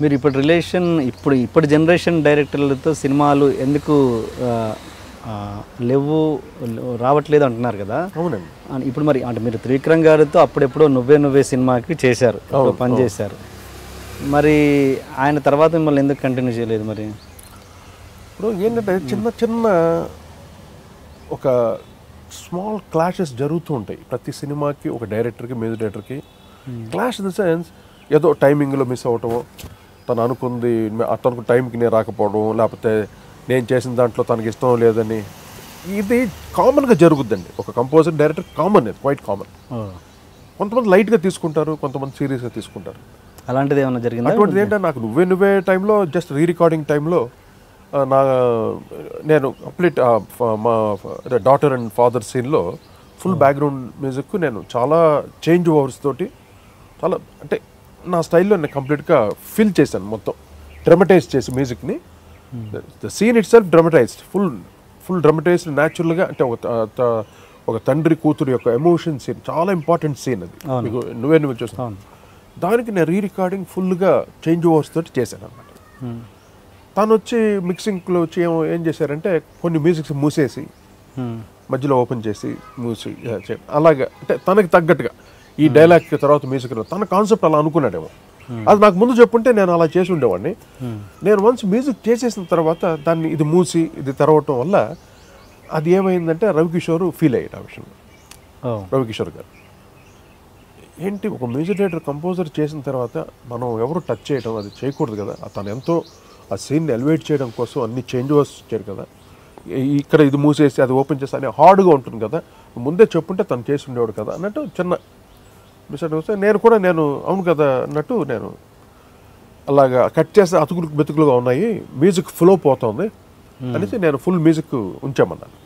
మీరు ఇప్పుడు రిలేషన్ ఇప్పుడు జనరేషన్ డైరెక్టర్లతో సినిమాలు ఎందుకు రావట్లేదు అంటున్నారు కదా? అవునండి. ఇప్పుడు మరి అంటే మీరు త్రివిక్రమ్ గారితో అప్పుడెప్పుడో నువ్వే సినిమాకి చేశారు, పని చేశారు. మరి ఆయన తర్వాత మిమ్మల్ని ఎందుకు కంటిన్యూ చేయలేదు? మరి ఇప్పుడు ఏంటంటే చిన్న ఒక స్మాల్ క్లాషెస్ జరుగుతూ ఉంటాయి ప్రతి సినిమాకి. ఒక డైరెక్టర్కి, మ్యూజిక్ డైరెక్టర్కి క్లాష్ ఇన్ ద సెన్స్ ఏదో టైమింగ్లో మిస్ అవ్వటము, తను అనుకుంది తనకు టైంకి నేను రాకపోవడం, లేకపోతే నేను చేసిన దాంట్లో తనకి ఇష్టం లేదని. ఇది కామన్గా జరుగుద్దండి ఒక కంపోజర్ డైరెక్టర్, కామన్, ఇది క్వైట్ కామన్. కొంతమంది లైట్గా తీసుకుంటారు, కొంతమంది సీరియస్గా తీసుకుంటారు. అలాంటిది ఏమైనా జరిగింది? అటువంటిది ఏంటంటే నాకు నువ్వే టైంలో జస్ట్ రికార్డింగ్ టైంలో నేను కంప్లీట్ మా డాటర్ అండ్ ఫాదర్ సీన్లో ఫుల్ బ్యాక్గ్రౌండ్ మ్యూజిక్ నేను చాలా చేంజ్ ఓవర్స్ తోటి చాలా అంటే నా స్టైల్లో నేను కంప్లీట్గా ఫిల్ చేశాను, మొత్తం డ్రమటైజ్ చేసి మ్యూజిక్ని. The scene itself dramatised, full dramatised న్యాచురల్గా. అంటే ఒక తండ్రి కూతురు యొక్క ఎమోషన్ సీన్, చాలా ఇంపార్టెంట్ సీన్ అది. మీకు నువ్వే చూస్తాను. దానికి నేను రికార్డింగ్ ఫుల్గా చేంజ్ ఓవర్స్ తోటి చేశాను అన్నమాట. తను వచ్చి మిక్సింగ్లో వచ్చి ఏం చేశారంటే కొన్ని మ్యూజిక్స్ మూసేసి మధ్యలో ఓపెన్ చేసి మూసి అలాగా, అంటే తనకి తగ్గట్టుగా ఈ డైలాగ్కి తర్వాత మ్యూజిక్ తన కాన్సెప్ట్ అలా అనుకున్నాడేమో. అది నాకు ముందు చెప్పుంటే నేను అలా చేసి ఉండేవాడిని. నేను వన్స్ మ్యూజిక్ చేసేసిన తర్వాత దాన్ని ఇది మూసి ఇది తెరవటం వల్ల అది ఏమైందంటే రవికిషోర్ ఫీల్ అయ్యాడు ఆ విషయంలో. రవికిషోర్ గారు ఏంటి ఒక మ్యూజిక్ డైరెక్టర్ కంపోజర్ చేసిన తర్వాత మనం ఎవరు టచ్ చేయడం అది చేయకూడదు కదా, తను ఎంతో ఆ సీన్ని ఎలివేట్ చేయడం కోసం అన్ని చేంజ్ ఓవర్స్ ఇచ్చారు కదా, ఇక్కడ ఇది మూసేసి అది ఓపెన్ చేసి అని హార్డ్గా ఉంటుంది కదా, ముందే చెప్పుంటే తను చేసి ఉండేవాడు కదా అన్నట్టు చిన్న మిస్అండర్స్టాండింగ్. నేను అవును కదా అన్నట్టు నేను అలాగా కట్ చేస్తే అతుకులు బతుకులుగా ఉన్నాయి, మ్యూజిక్ ఫ్లో పోతుంది అనేసి నేను ఫుల్ మ్యూజిక్ ఉంచామన్నాను.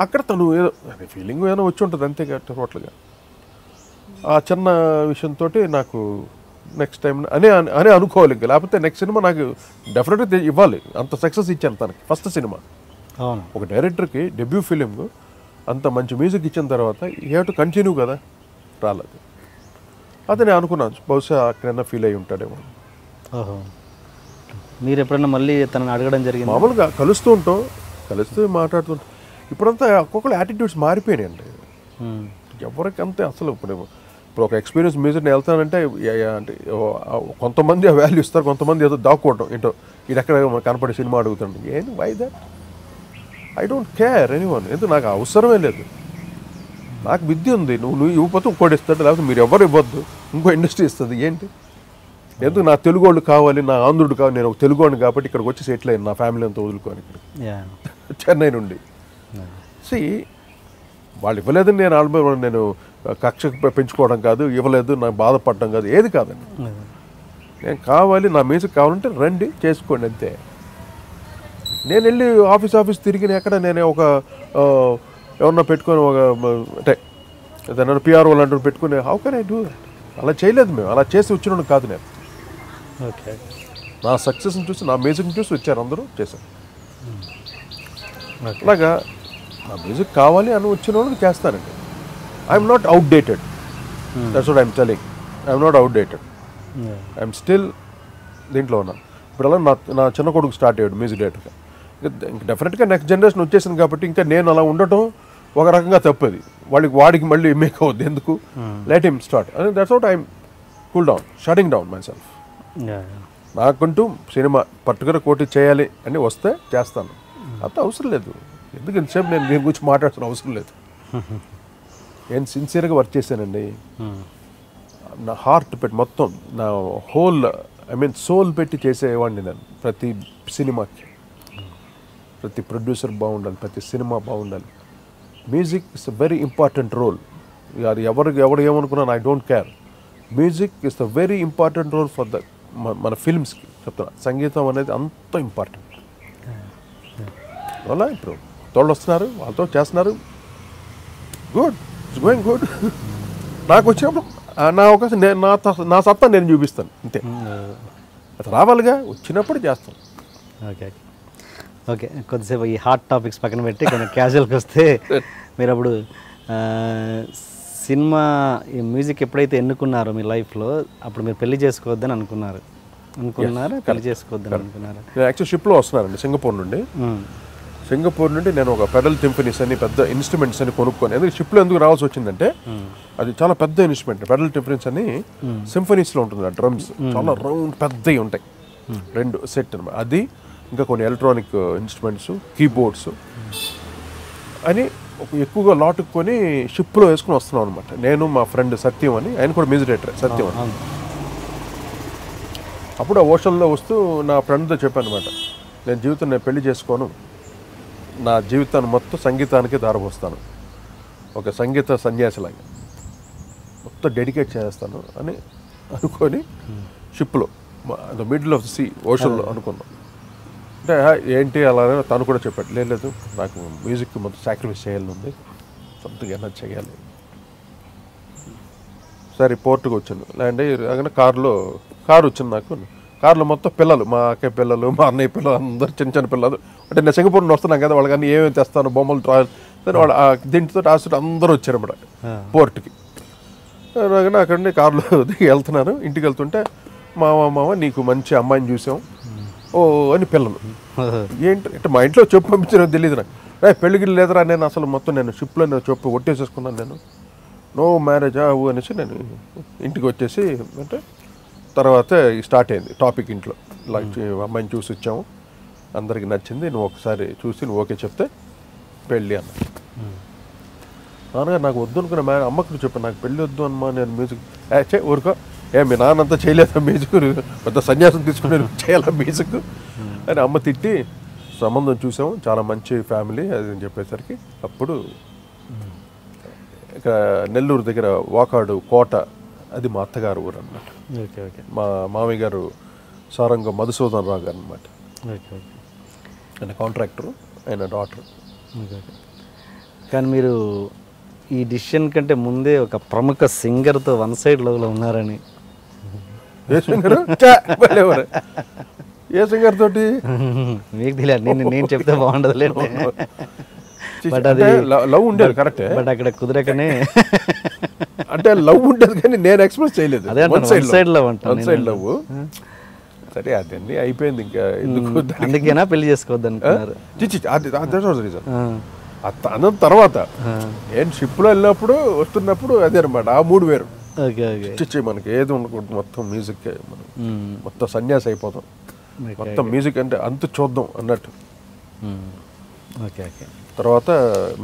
అక్కడ తను ఏదో ఫీలింగ్ ఏదో వచ్చి ఉంటుంది అంతేగా టోటల్గా. ఆ చిన్న విషయంతో నాకు నెక్స్ట్ టైం అనే అనుకోవాలి, ఇంకా లేకపోతే నెక్స్ట్ సినిమా నాకు డెఫినెట్గా ఇవ్వాలి. అంత సక్సెస్ ఇచ్చాను తనకి ఫస్ట్ సినిమా. ఒక డైరెక్టర్కి డెబ్యూ ఫిలిం అంత మంచి మ్యూజిక్ ఇచ్చిన తర్వాత యూ హ్యావ్ టు కంటిన్యూ కదా, రాలేదు. అది నేను అనుకున్నాను బహుశా అక్కడైనా ఫీల్ అయ్యి ఉంటాడేమో. మీరు ఎప్పుడైనా మళ్ళీ తనని అడగడం జరిగింది? మామూలుగా కలుస్తూ మాట్లాడుతుంటాం. ఇప్పుడంతా ఒక్కొక్కరు యాటిట్యూడ్స్ మారిపోయినాయండి. ఎవరికంతే అసలు ఇప్పుడు ఒక ఎక్స్పీరియన్స్ మ్యూజిక్ని వెళ్తానంటే అంటే కొంతమంది ఆ వాల్యూ ఇస్తారు, కొంతమంది ఏదో దాక్కోవటం ఏంటో ఇది ఎక్కడ కనపడే సినిమా అడుగుతాడు. ఏంటి why that? I don't care anyone. ఎందుకు నాకు అవసరమే లేదు. నాకు విద్య ఉంది, నువ్వు ఇవ్వకపోతే ఇంకోటి ఇస్తాడు, లేకపోతే మీరు ఎవరు ఇవ్వద్దు, ఇంకో ఇండస్ట్రీ ఇస్తుంది. ఏంటి ఎందుకు నా తెలుగు వాళ్ళు కావాలి, నా ఆంధ్రుడు కావాలి, నేను ఒక తెలుగు వాడిని కాబట్టి ఇక్కడికి వచ్చి సెటిల్ అయ్యాను నా ఫ్యామిలీ అంతా వదులుకొని ఇక్కడ చెన్నై నుండి. వాళ్ళు ఇవ్వలేదని నేను కక్ష పెంచుకోవడం కాదు, ఇవ్వలేదు నాకు బాధపడడం కాదు, ఏది కాదండి. నేను కావాలి, నా మ్యూజిక్ కావాలంటే రండి చేసుకోండి అంతే. నేను వెళ్ళి ఆఫీస్ తిరిగిన ఎక్కడ నేను ఒక ఎవరన్నా పెట్టుకొని ఒక అంటే ఏదైనా పిఆర్ఓ లాంటి పెట్టుకుని how can I do that? అలా చేయలేదు మేము, అలా చేసి వచ్చిన కాదు నేను. ఓకే, నా సక్సెస్ని చూసి నా మ్యూజిక్ని చూసి వచ్చారు అందరూ, చేశారు. అలాగా నా మ్యూజిక్ కావాలి అని వచ్చిన వాళ్ళకి చేస్తానండి. I'm not outdated, that's what I'm telling. I'm not outdated, I'm still దీంట్లో ఉన్నాను. ఇప్పుడు అలా నా చిన్న కొడుకు స్టార్ట్ అయ్యాడు మ్యూజిక్ డైరెక్టర్గా. ఇంకా డెఫినెట్గా నెక్స్ట్ జనరేషన్ వచ్చేసింది కాబట్టి ఇంకా నేను అలా ఉండటం ఒక రకంగా తప్పది. వాడికి మళ్ళీ మేక్ అవుద్ది ఎందుకు, let him start. And that's what I'm cool down, shutting down my self. నాకంటూ సినిమా పర్టికులర్ కోటి చేయాలి అని వస్తే చేస్తాను, అంత అవసరం లేదు. ఎందుకు ఇంతసేపు నేను దీని గురించి మాట్లాడుతున్న అవసరం లేదు. నేను సిన్సియర్గా వర్క్ చేశానండి. నా హార్ట్ పెట్టి మొత్తం నా హోల్ సోల్ పెట్టి చేసేవాడిని నేను. ప్రతి సినిమాకి ప్రతి ప్రొడ్యూసర్ బాగుండాలి, ప్రతి సినిమా బాగుండాలి. Music is a very important role. అది ఎవరు ఏమనుకున్నాను, I don't care. Music is the very important role for మన ఫిల్మ్స్కి చెప్తున్నా. సంగీతం అనేది అంత ఇంపార్టెంట్. అలా ఇప్పుడు తోళ్ళు వస్తున్నారు, వాళ్ళతో చేస్తున్నారు, గుడ్, ఇట్స్ గోయింగ్ గుడ్. నాకు వచ్చినప్పుడు నా అవకాశం నా సత్తా నేను చూపిస్తాను అంతే. అది రావాలిగా, వచ్చినప్పుడు చేస్తాను. ఓకే, కొద్దిసేపు ఈ హాట్ టాపిక్స్ పక్కన పెట్టి కొంచెం క్యాజువల్కి వస్తే, మీరు అప్పుడు సినిమా ఈ మ్యూజిక్ ఎప్పుడైతే ఎన్నుకున్నారో మీ లైఫ్లో, అప్పుడు మీరు పెళ్లి చేసుకోవద్దని అనుకున్నారు. అనుకున్నారా, పెళ్లి చేసుకోవద్దని అనుకున్నారా? నేను యాక్చువల్ షిప్లో వస్తున్నానండి సింగపూర్ నుండి. సింగపూర్ నుండి నేను ఒక పెడల్ టింఫనీస్ అని పెద్ద ఇన్స్ట్రుమెంట్స్ అని కొనుక్కొని, ఎందుకంటే షిప్లో ఎందుకు రావాల్సి వచ్చిందంటే అది చాలా పెద్ద ఇన్స్ట్రుమెంట్. పెడల్ టింఫనీస్ అని సింఫనీస్లో ఉంటుంది, ఆ డ్రమ్స్ చాలా రౌండ్ పెద్దవి ఉంటాయి, 2 సెట్ అనమాట. అది ఇంకా కొన్ని ఎలక్ట్రానిక్ ఇన్స్ట్రుమెంట్స్, కీబోర్డ్స్ అని ఎక్కువగా లాట్ కొని షిప్లో వేసుకుని వస్తున్నాం అనమాట. నేను మా ఫ్రెండ్ సత్యం అని, ఆయన కూడా మ్యూజిక్ డైరెక్టర్ సత్యం అని. అప్పుడు ఆ ఓషన్లో వస్తూ నా ఫ్రెండ్తో చెప్పాను అనమాట, నేను పెళ్లి చేసుకోను, నా జీవితాన్ని మొత్తం సంగీతానికి దారపోస్తాను, ఒక సంగీత సన్యాసిలాగా మొత్తం డెడికేట్ చేస్తాను అని అనుకొని షిప్లో the middle of the sea ఓషన్లో అనుకున్నాం. అంటే ఏంటి అలానే తను కూడా చెప్పాడు, లేదు నాకు మ్యూజిక్ మొత్తం సాక్రిఫైస్ చేయాలని ఉంది, సంథింగ్ ఏమైనా చేయాలి. సరే పోర్టుకు వచ్చాను, ల్యాండ్ అయ్యి కారు వచ్చింది నాకు. కారులో మొత్తం పిల్లలు, మా అక్కయ్య పిల్లలు, మా అన్నయ్య పిల్లలు, అందరు చిన్న చిన్న పిల్లలు. అంటే నేను సింగపూర్ నుండి వస్తున్నాను కదా, వాళ్ళకి అన్నీ ఏమేమి తెస్తాను, బొమ్మలు, ట్రాయల్, వాళ్ళు దీంతో ఆస్తులు అందరూ వచ్చారన్నమాట పోర్టుకి. అక్కడ నుండి కారులో దిగి వెళ్తున్నాను. ఇంటికి వెళ్తుంటే మామ నీకు మంచి అమ్మాయిని చూసాం ఓ అని పిల్లలు. ఏంటి అంటే మా ఇంట్లో చెప్పు పంపించిన తెలియదు నాకు. పెళ్ళికి లేదురా, నేను అసలు మొత్తం నేను షిప్లో చెప్పు ఒట్టేసేసుకున్నాను, నేను నో మ్యారేజ్ అవు అనేసి నేను ఇంటికి వచ్చేసి, అంటే తర్వాత స్టార్ట్ అయింది టాపిక్ ఇంట్లో. ఇలా అమ్మాయిని చూసి వచ్చాము, అందరికి నచ్చింది, నువ్వు ఒకసారి చూసి నువ్వు ఓకే చెప్తే పెళ్ళి అన్న. నాన్నగారు నాకు వద్దు అనుకున్నా, అమ్మకు చెప్పాను నాకు పెళ్ళి వద్దు అమ్మా, నేను మ్యూజిక్ ఊరుకో, మీ నాన్నంతా చేయలేదా మ్యూజిక్, పెద్ద సన్యాసం తీసుకుని చేయాలా మ్యూజిక్ అని అమ్మ తిట్టి, సంబంధం చూసాము చాలా మంచి ఫ్యామిలీ అది అని చెప్పేసరికి అప్పుడు ఇక నెల్లూరు దగ్గర వాకాడు కోట, అది మా అత్తగారు ఊరు అన్నమాట. మా మామయ్య గారు సారంగ మధుసూదన్ రావు గారు అనమాట. ఆయన కాంట్రాక్టరు, ఆయన డాక్టర్. కానీ మీరు ఈ డిసిషన్ కంటే ముందే ఒక ప్రముఖ సింగర్తో వన్ సైడ్ లవ్లో ఉన్నారని. ఏ సింగర్? ఏ సింగర్ తోటి మీకు తెలియదు, నేను చెప్తే బాగుండదులే. బట్ అది లవ్ ఉండేది కరెక్టే, బట్ అక్కడ కుదరకనే అంటే లవ్ ఉండేది కానీ నేను ఎక్స్ప్రెస్ చేయలేదు. అదే వన్ సైడ్ లవ్ అంట, వన్ సైడ్ లవ్. సరే అదండి అయిపోయింది, ఇంకా ఎందుకు అందుకేనా పెళ్లి చేసుకోవద్దు అనుకున్నారు? రీజన్ అన్న తర్వాత నేను షిప్లో వెళ్ళినప్పుడు వస్తున్నప్పుడు అదే అనమాట, ఆ మూడు వేరు. మనకి ఏది ఉండకూడదు, మొత్తం మ్యూజిక్, మనం మొత్తం సన్యాసి అయిపోతాం, మొత్తం మ్యూజిక్ అంటే అంత చూద్దాం అన్నట్టు. తర్వాత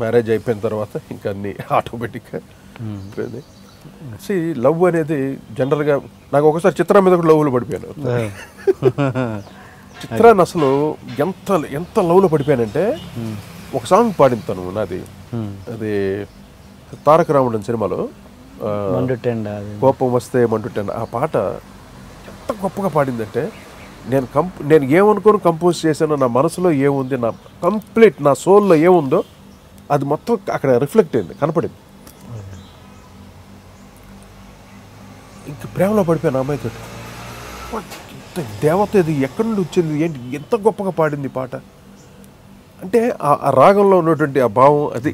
మ్యారేజ్ అయిపోయిన తర్వాత ఇంకా అన్ని ఆటోమేటిక్గా లవ్ అనేది జనరల్గా నాకు ఒకసారి చిత్రం మీద కూడా లవ్లో పడిపోయాను. చిత్రాన్ని అసలు ఎంత లవ్లో పడిపోయానంటే, ఒక సాంగ్ పాడింది తను నాది, అది తారక రాముడు సినిమాలో కోపం వస్తే మండుటెండ, ఆ పాట ఎంత గొప్పగా పాడిందంటే, నేను ఏమనుకోని కంపోజ్ చేశానో, నా మనసులో ఏముంది, నా కంప్లీట్ నా సోల్లో ఏముందో అది మొత్తం అక్కడ రిఫ్లెక్ట్ అయింది, కనపడింది. ఇంక ప్రేమలో పడిపోయాను అమ్మాయితో. దేవత ఇది ఎక్కడి నుండి వచ్చింది, ఏంటి ఎంత గొప్పగా పాడింది పాట అంటే, ఆ రాగంలో ఉన్నటువంటి ఆ భావం, అది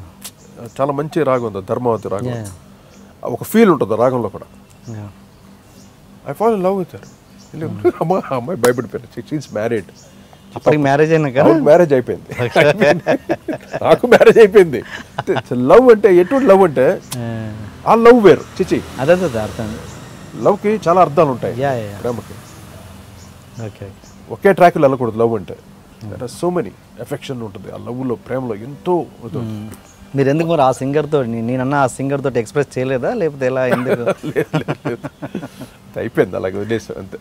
చాలా మంచి రాగం ఉంది, ధర్మావతి రాగం. ఒక ఫీల్ ఉంటుంది రాగంలో కూడా. I fall in love with her. అమ్మాయి భయపడిపోయాను. She is married. అప్పటికి మ్యారేజ్ అయినా మ్యారేజ్ అయిపోయింది, నాకు మ్యారేజ్ అయిపోయింది. లవ్ అంటే ఎటువంటి లవ్ అంటే, ఆ లవ్ వేరు. చిచి అదే అర్థం. లవ్కి చాలా అర్థాలు ఉంటాయి, ప్రేమకి ఒకే ట్రాక్లో వెళ్ళకూడదు. లవ్ అంటే సో మెనీ ఎఫెక్షన్ ఉంటుంది ఆ లవ్లో, ప్రేమలో ఎంతో. మీరు ఎందుకు మరి ఆ సింగర్తో, నేనన్నా ఆ సింగర్ తోటి ఎక్స్ప్రెస్ చేయలేదా, లేకపోతే ఎలా? ఎందుకు అయిపోయింది అలాగే వదిలేసాం అంతే.